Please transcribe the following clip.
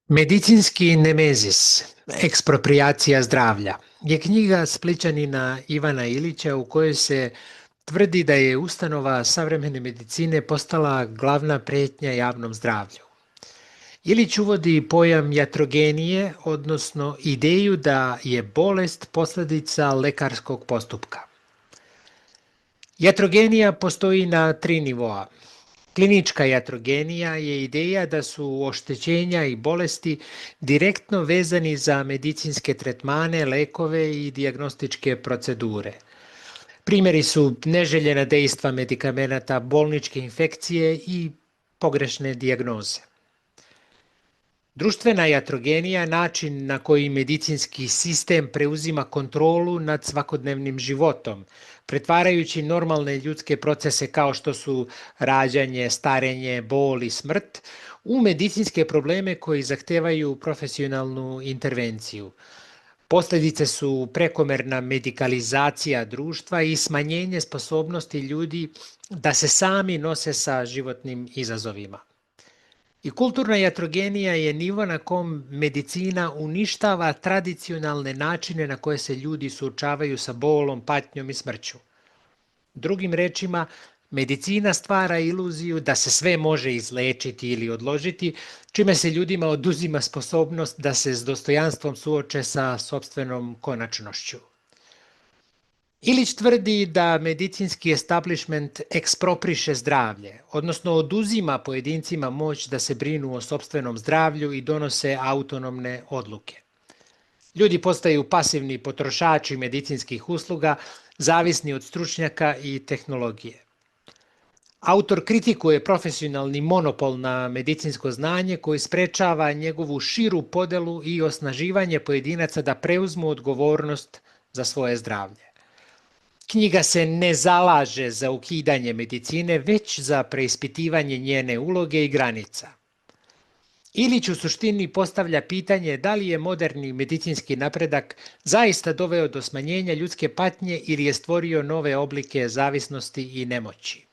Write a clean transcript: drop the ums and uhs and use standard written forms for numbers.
Medicinski nemezis, eksproprijacija zdravlja, je knjiga Splićanina Ivana Ilića u kojoj se tvrdi da je ustanova savremene medicine postala glavna prijetnja javnom zdravlju. Ilić uvodi pojam jatrogenije, odnosno ideju da je bolest posljedica lekarskog postupka. Jatrogenija postoji na 3 nivoa. Klinička jatrogenija je ideja da su oštećenja i bolesti direktno vezani za medicinske tretmane, lekove i dijagnostičke procedure. Primjeri su neželjena dejstva medikamenata, bolničke infekcije i pogrešne dijagnoze. Društvena jatrogenija je način na koji medicinski sistem preuzima kontrolu nad svakodnevnim životom, pretvarajući normalne ljudske procese kao što su rađanje, starenje, bol i smrt u medicinske probleme koji zahtevaju profesionalnu intervenciju. Posljedice su prekomerna medikalizacija društva i smanjenje sposobnosti ljudi da se sami nose sa životnim izazovima. I kulturna jatrogenija je nivo na kom medicina uništava tradicionalne načine na koje se ljudi suočavaju sa bolom, patnjom i smrću. Drugim rečima, medicina stvara iluziju da se sve može izlečiti ili odložiti, čime se ljudima oduzima sposobnost da se s dostojanstvom suoče sa sopstvenom konačnošću. Ilić tvrdi da medicinski establishment ekspropriše zdravlje, odnosno oduzima pojedincima moć da se brinu o sopstvenom zdravlju i donose autonomne odluke. Ljudi postaju pasivni potrošači medicinskih usluga, zavisni od stručnjaka i tehnologije. Autor kritikuje profesionalni monopol na medicinsko znanje koji sprečava njegovu širu podelu i osnaživanje pojedinaca da preuzmu odgovornost za svoje zdravlje. Knjiga se ne zalaže za ukidanje medicine, već za preispitivanje njene uloge i granica. Ilić u suštini postavlja pitanje da li je moderni medicinski napredak zaista doveo do smanjenja ljudske patnje ili je stvorio nove oblike zavisnosti i nemoći.